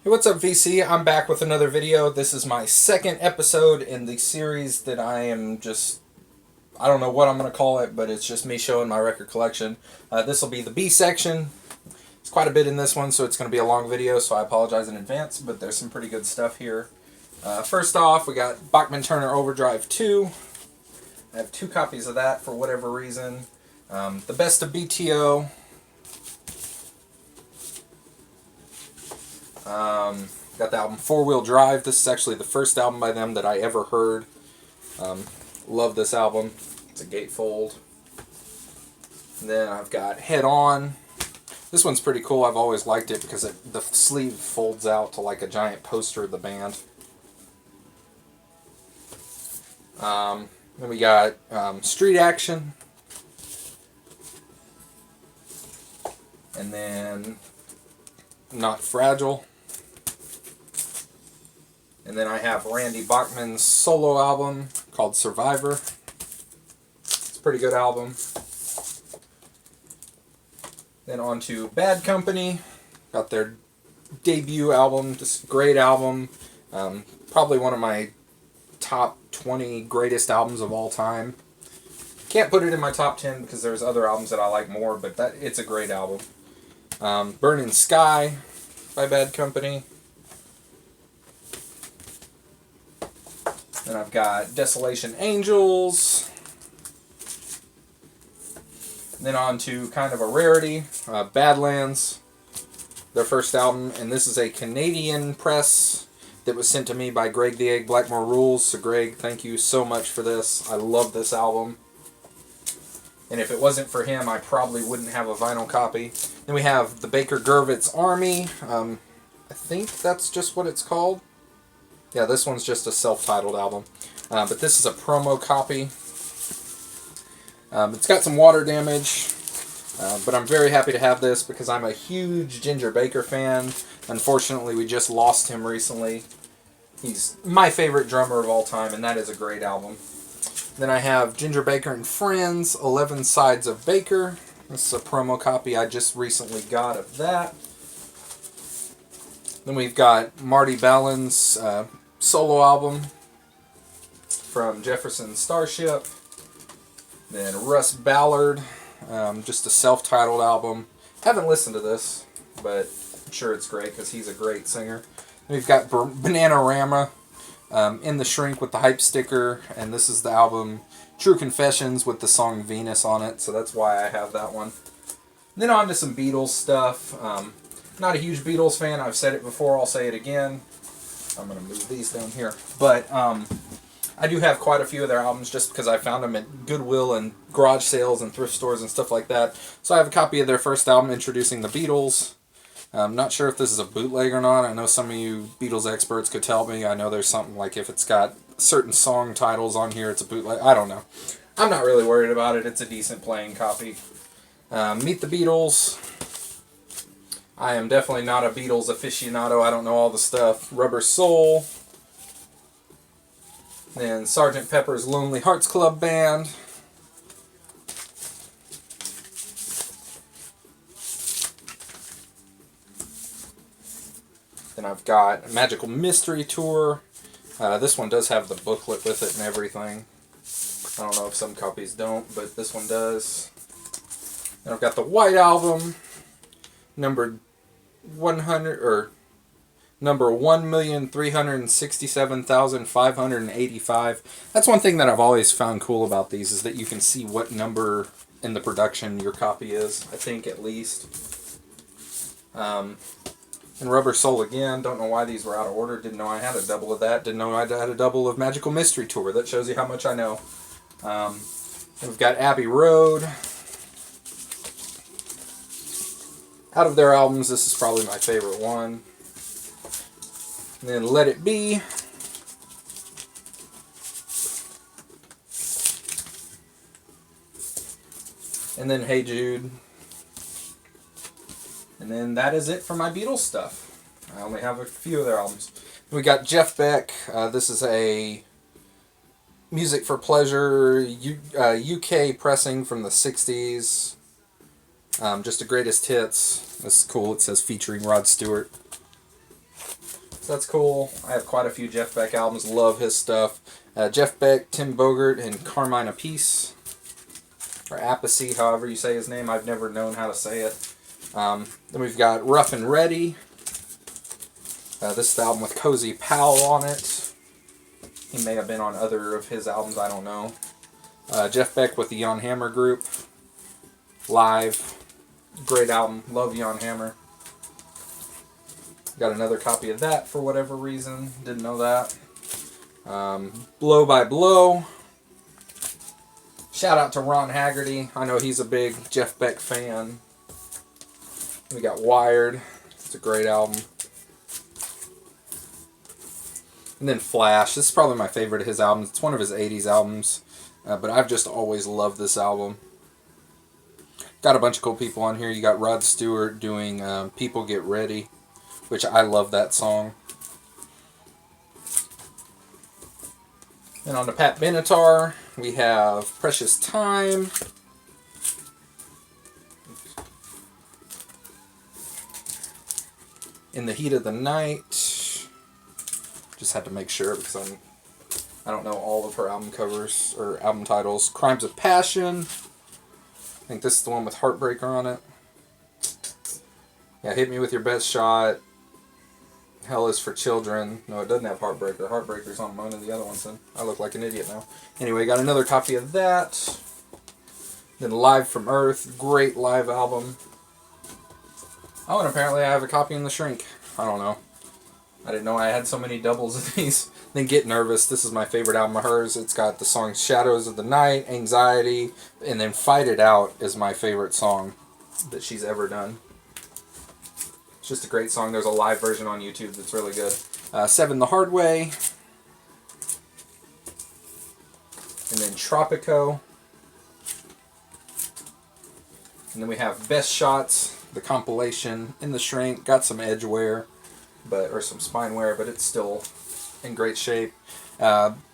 Hey, what's up, VC? I'm back with another video. This is my second episode in the series that I don't know what I'm going to call it, but it's just me showing my record collection. This will be the B section. It's quite a bit in this one, so it's going to be a long video, so I apologize in advance, but there's some pretty good stuff here. First off, we got Bachman Turner Overdrive 2. I have 2 copies of that for whatever reason. The Best of BTO. Got the album 4-Wheel Drive. This is actually the first album by them that I ever heard. Love this album. It's a gatefold. And then I've got Head On. This one's pretty cool. I've always liked it because the sleeve folds out to like a giant poster of the band. Then we got Street Action. And then Not Fragile. And then I have Randy Bachman's solo album called Survivor. It's a pretty good album. Then on to Bad Company. Got their debut album. Just a great album. Probably one of my top 20 greatest albums of all time. Can't put it in my top 10 because there's other albums that I like more, but it's a great album. Burning Sky by Bad Company. Then I've got Desolation Angels. Then on to kind of a rarity, Badlands, their first album. And this is a Canadian press that was sent to me by Greg the Egg Blackmore Rules. So Greg, thank you so much for this. I love this album. And if it wasn't for him, I probably wouldn't have a vinyl copy. Then we have the Baker Gurewitz Army. I think that's just what it's called. Yeah, this one's just a self-titled album. But this is a promo copy. It's got some water damage. But I'm very happy to have this because I'm a huge Ginger Baker fan. Unfortunately, we just lost him recently. He's my favorite drummer of all time, and that is a great album. Then I have Ginger Baker and Friends, 11 Sides of Baker. This is a promo copy I just recently got of that. Then we've got Marty Belen's solo album from Jefferson Starship. Then Russ Ballard, just a self-titled album. Haven't listened to this, but I'm sure it's great because he's a great singer. Then we've got Bananarama, In the Shrink with the hype sticker, and this is the album True Confessions with the song Venus on it, so that's why I have that one. Then on to some Beatles stuff. Not a huge Beatles fan. I've said it before. I'll say it again. I'm going to move these down here. But I do have quite a few of their albums just because I found them at Goodwill and garage sales and thrift stores and stuff like that. So I have a copy of their first album introducing the Beatles. I'm not sure if this is a bootleg or not. I know some of you Beatles experts could tell me. I know there's something like if it's got certain song titles on here, it's a bootleg. I don't know. I'm not really worried about it. It's a decent playing copy. Meet the Beatles. I am definitely not a Beatles aficionado. I don't know all the stuff. Rubber Soul. Then Sgt. Pepper's Lonely Hearts Club Band. Then I've got Magical Mystery Tour. This one does have the booklet with it and everything. I don't know if some copies don't, but this one does. Then I've got the White Album, number 100 or number 1,367,585. That's one thing that I've always found cool about these is that you can see what number in the production your copy is. I think at least. And Rubber Soul again. Don't know why these were out of order. Didn't know I had a double of that. Didn't know I had a double of Magical Mystery Tour. That shows you how much I know. We've got Abbey Road. Out of their albums, this is probably my favorite one. And then Let It Be. And then Hey Jude. And then that is it for my Beatles stuff. I only have a few of their albums. We got Jeff Beck. This is a Music for Pleasure UK pressing from the 60s. Just the greatest hits. This is cool. It says featuring Rod Stewart. So that's cool. I have quite a few Jeff Beck albums. Love his stuff. Jeff Beck, Tim Bogert, and Carmine Appice. Or Appice, however you say his name. I've never known how to say it. Then we've got Rough and Ready. This is the album with Cozy Powell on it. He may have been on other of his albums, I don't know. Jeff Beck with the Jan Hammer Group. Live. Great album. Love Jan Hammer. Got another copy of that for whatever reason. Didn't know that. Blow by Blow. Shout out to Ron Haggerty. I know he's a big Jeff Beck fan. We got Wired. It's a great album. And then Flash. This is probably my favorite of his albums. It's one of his 80s albums. But I've just always loved this album. Got a bunch of cool people on here. You got Rod Stewart doing People Get Ready, which I love that song. And on the Pat Benatar, we have Precious Time. In the Heat of the Night. Just had to make sure because I don't know all of her album covers or album titles. Crimes of Passion. I think this is the one with Heartbreaker on it. Yeah, Hit Me With Your Best Shot. Hell Is for Children. No, it doesn't have Heartbreaker. Heartbreaker's on one of the other ones then. I look like an idiot now. Anyway, got another copy of that. Then Live from Earth. Great live album. Oh, and apparently I have a copy in the shrink. I don't know. I didn't know I had so many doubles of these. Then Get Nervous. This is my favorite album of hers. It's got the songs Shadows of the Night, Anxiety, and then Fight It Out is my favorite song that she's ever done. It's just a great song. There's a live version on YouTube that's really good. Seven the Hard Way. And then Tropico. And then we have Best Shots, the compilation in the shrink. Got some edge wear, or some spine wear, but it's still in great shape.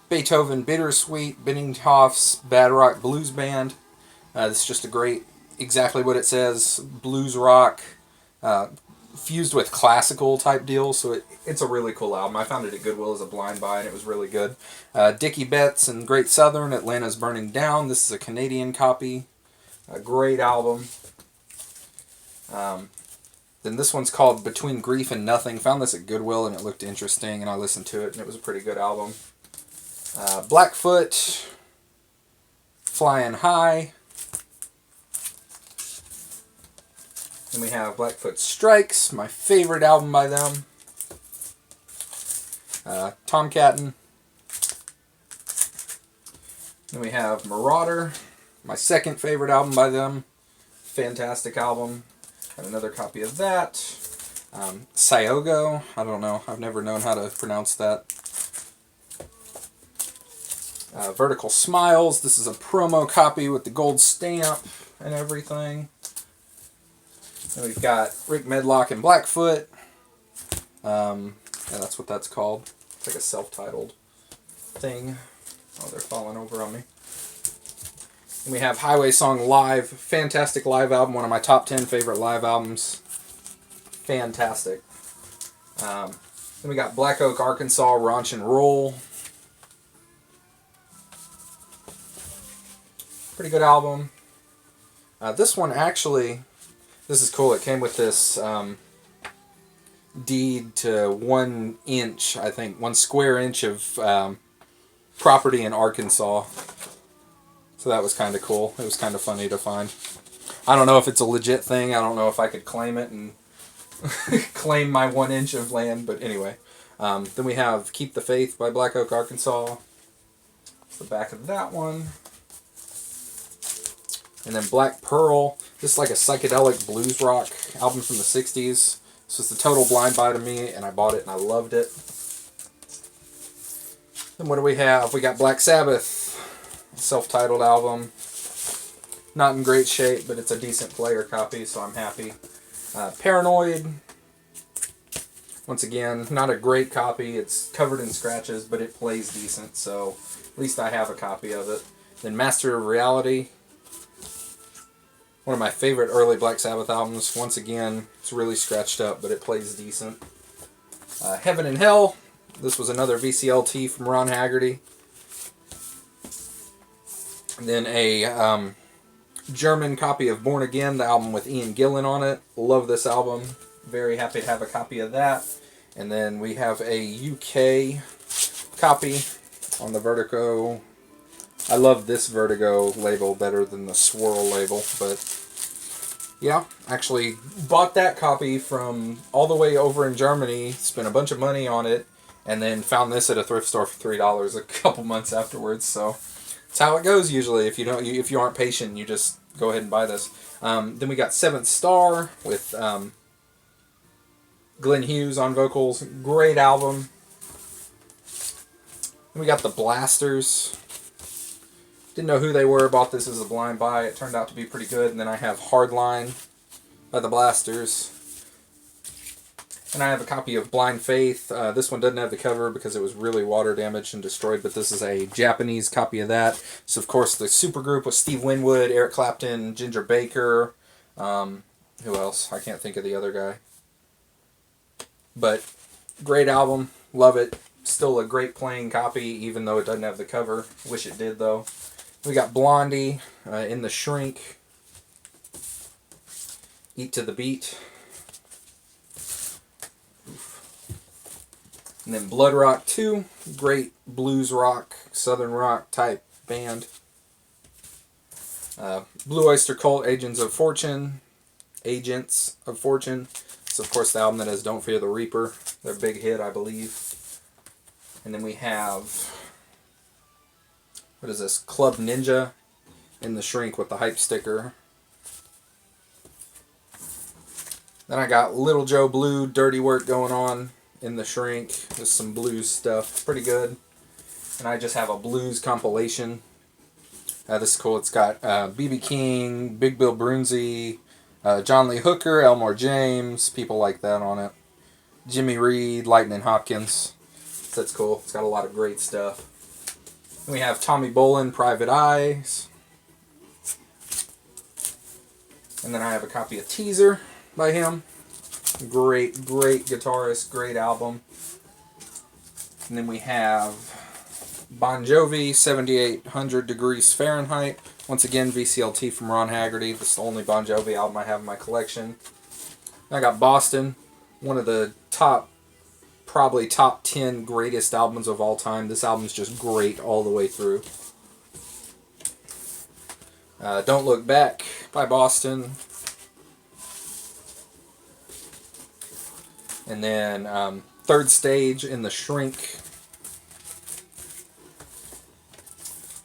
Beethoven Bittersweet, Benninghoff's Bad Rock Blues Band. This is just a great, exactly what it says, blues rock, fused with classical type deal, so it's a really cool album. I found it at Goodwill as a blind buy, and it was really good. Dickie Betts and Great Southern, Atlanta's Burning Down. This is a Canadian copy. A great album. Then this one's called Between Grief and Nothing. Found this at Goodwill, and it looked interesting, and I listened to it, and it was a pretty good album. Blackfoot, Flying High. Then we have Blackfoot Strikes, my favorite album by them. Tomcattin. Then we have Marauder, my second favorite album by them. Fantastic album. Got another copy of that. Syogo, I don't know. I've never known how to pronounce that. Vertical Smiles. This is a promo copy with the gold stamp and everything. And we've got Rick Medlock and Blackfoot. Yeah, that's what that's called. It's like a self-titled thing. Oh, they're falling over on me. And we have Highway Song Live. Fantastic live album. One of my top 10 favorite live albums. Fantastic. Then we got Black Oak, Arkansas, Raunch and Roll. Pretty good album. This one actually, this is cool. It came with this deed to 1 inch, I think, 1 square inch of property in Arkansas. So that was kind of cool. It was kind of funny to find. I don't know if it's a legit thing. I don't know if I could claim it and claim my 1 inch of land. But anyway. Then we have Keep the Faith by Black Oak, Arkansas. That's the back of that one. And then Black Pearl. This is like a psychedelic blues rock album from the 60s. This was the total blind buy to me, and I bought it and I loved it. Then what do we have? We got Black Sabbath. Self-titled album. Not in great shape, but it's a decent player copy, so I'm happy. Paranoid. Once again, not a great copy. It's covered in scratches, but it plays decent, so at least I have a copy of it. Then Master of Reality. One of my favorite early Black Sabbath albums. Once again, it's really scratched up, but it plays decent. Heaven and Hell. This was another VCLT from Ron Haggerty. And then a German copy of Born Again, the album with Ian Gillan on it. Love this album. Very happy to have a copy of that. And then we have a UK copy on the Vertigo. I love this Vertigo label better than the Swirl label, but yeah, actually bought that copy from all the way over in Germany, spent a bunch of money on it, and then found this at a thrift store for $3 a couple months afterwards. So that's how it goes usually. If you aren't patient, you just go ahead and buy this. Then we got Seventh Star with Glenn Hughes on vocals. Great album. Then we got the Blasters. Didn't know who they were. Bought this as a blind buy. It turned out to be pretty good. And then I have Hardline by the Blasters. And I have a copy of Blind Faith. This one doesn't have the cover because it was really water damaged and destroyed, but this is a Japanese copy of that. So, of course, the supergroup was Steve Winwood, Eric Clapton, Ginger Baker. Who else? I can't think of the other guy. But great album. Love it. Still a great playing copy, even though it doesn't have the cover. Wish it did, though. We got Blondie in the Shrink. Eat to the Beat. And then Blood Rock 2. Great blues rock, southern rock type band. Blue Oyster Cult, Agents of Fortune. It's, of course, the album that has Don't Fear the Reaper. Their big hit, I believe. And then we have, what is this? Club Ninja in the Shrink with the hype sticker. Then I got Little Joe Blue, Dirty Work going on in the Shrink. There's some blues stuff. Pretty good. And I just have a blues compilation. This is cool. It's got B.B. King, Big Bill Broonzy, John Lee Hooker, Elmore James, people like that on it. Jimmy Reed, Lightning Hopkins. So that's cool. It's got a lot of great stuff. We have Tommy Bolin, Private Eyes. And then I have a copy of Teaser by him. Great guitarist, great album. And then we have Bon Jovi, 7800 Degrees Fahrenheit. Once again, VCLT from Ron Haggerty. This is the only Bon Jovi album I have in my collection. I got Boston, one of the probably top 10 greatest albums of all time. This album's just great all the way through. Don't Look Back by Boston. And then Third Stage in the Shrink.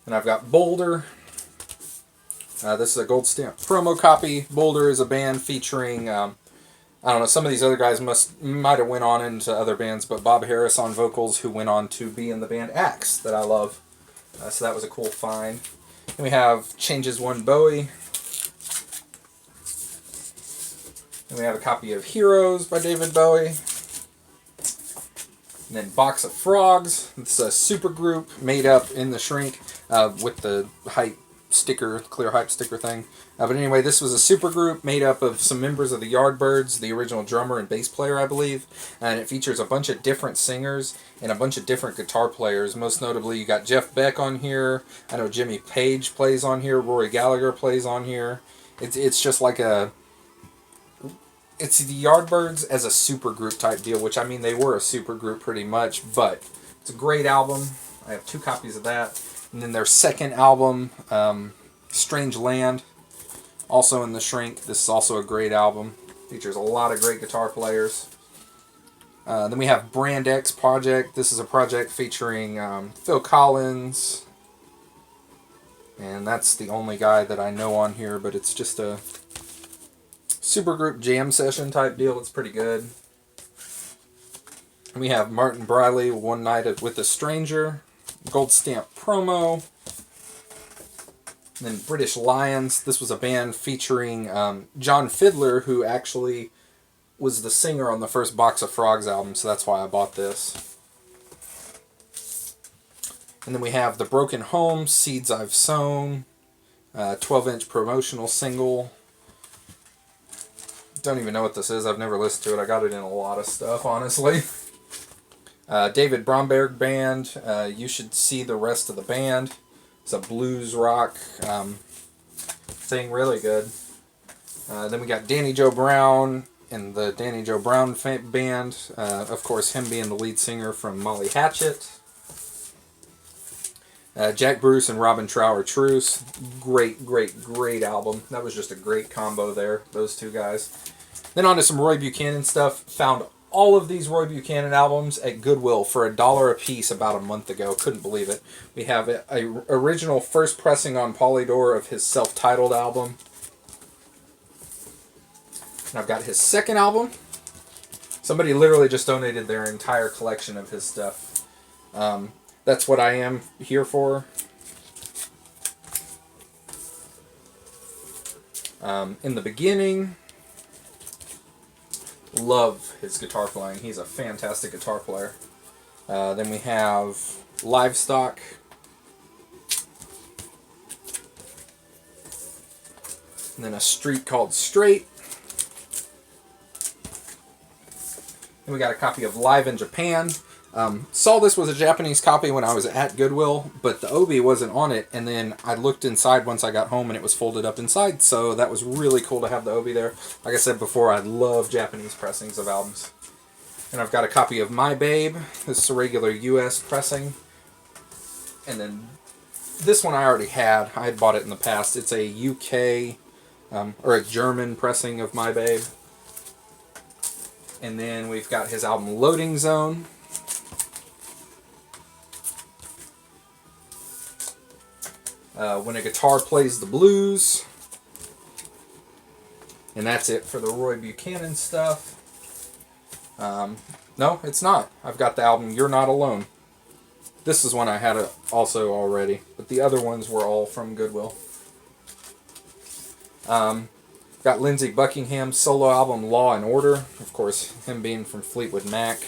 And I've got Boulder. This is a gold stamp promo copy. Boulder is a band featuring, I don't know, some of these other guys might have went on into other bands, but Bob Harris on vocals, who went on to be in the band Axe, that I love. So that was a cool find. And we have Changes One Bowie. And we have a copy of Heroes by David Bowie. And then Box of Frogs. It's a super group made up in the Shrink with the hype sticker, clear hype sticker thing. But anyway, this was a super group made up of some members of the Yardbirds, the original drummer and bass player, I believe. And it features a bunch of different singers and a bunch of different guitar players. Most notably, you got Jeff Beck on here. I know Jimmy Page plays on here. Rory Gallagher plays on here. It's just like it's the Yardbirds as a super group type deal, which, I mean, they were a super group pretty much, but it's a great album. I have 2 copies of that. And then their second album, Strange Land, also in the Shrink. This is also a great album. Features a lot of great guitar players. Then we have Brand X Project. This is a project featuring Phil Collins. And that's the only guy that I know on here, but it's just a supergroup jam session type deal. It's pretty good. And we have Martin Briley, One Night with a Stranger. Gold stamp promo. And then British Lions. This was a band featuring John Fiddler, who actually was the singer on the first Box of Frogs album, so that's why I bought this. And then we have The Broken Home, Seeds I've Sown, 12-inch promotional single. Don't even know what this is. I've never listened to it. I got it in a lot of stuff, honestly. David Bromberg Band. You should see the rest of the band. It's a blues rock thing, really good. Then we got Danny Joe Brown and the Danny Joe Brown Band. Of course, him being the lead singer from Molly Hatchet. Jack Bruce and Robin Trower Truce. Great, great, great album. That was just a great combo there, those two guys. Then on to some Roy Buchanan stuff. Found all of these Roy Buchanan albums at Goodwill for $1 a piece about a month ago. Couldn't believe it. We have a original first pressing on Polydor of his self-titled album. And I've got his second album. Somebody literally just donated their entire collection of his stuff. That's what I am here for. In the beginning, love his guitar playing. He's a fantastic guitar player. Then we have Livestock. And then A Street Called Straight. Then we got a copy of Live in Japan. Saw this was a Japanese copy when I was at Goodwill, but the obi wasn't on it, and then I looked inside once I got home and it was folded up inside, so that was really cool to have the obi there. Like I said before, I love Japanese pressings of albums. And I've got a copy of My Babe. This is a regular US pressing. And then this one I already had. I had bought it in the past. It's a UK, or a German pressing of My Babe. And then we've got his album Loading Zone. When a Guitar Plays the Blues. And that's it for the Roy Buchanan stuff. No, it's not. I've got the album You're Not Alone. This is one I had also already, but the other ones were all from Goodwill. Got Lindsey Buckingham's solo album Law and Order. Of course, him being from Fleetwood Mac.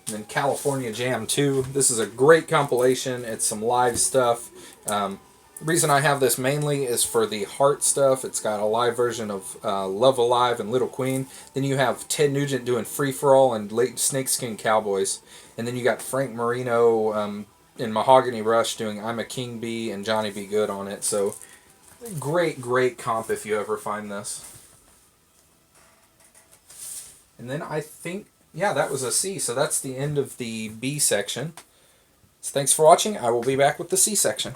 And then California Jam 2. This is a great compilation. It's some live stuff. The reason I have this mainly is for the Heart stuff. It's got a live version of Love Alive and Little Queen. Then you have Ted Nugent doing Free For All and late Snakeskin Cowboys. And then you got Frank Marino and Mahogany Rush doing I'm a King Bee and Johnny Be Good on it. So great, great comp if you ever find this. And then I think, yeah, that was a C. So that's the end of the B section. So thanks for watching. I will be back with the C section.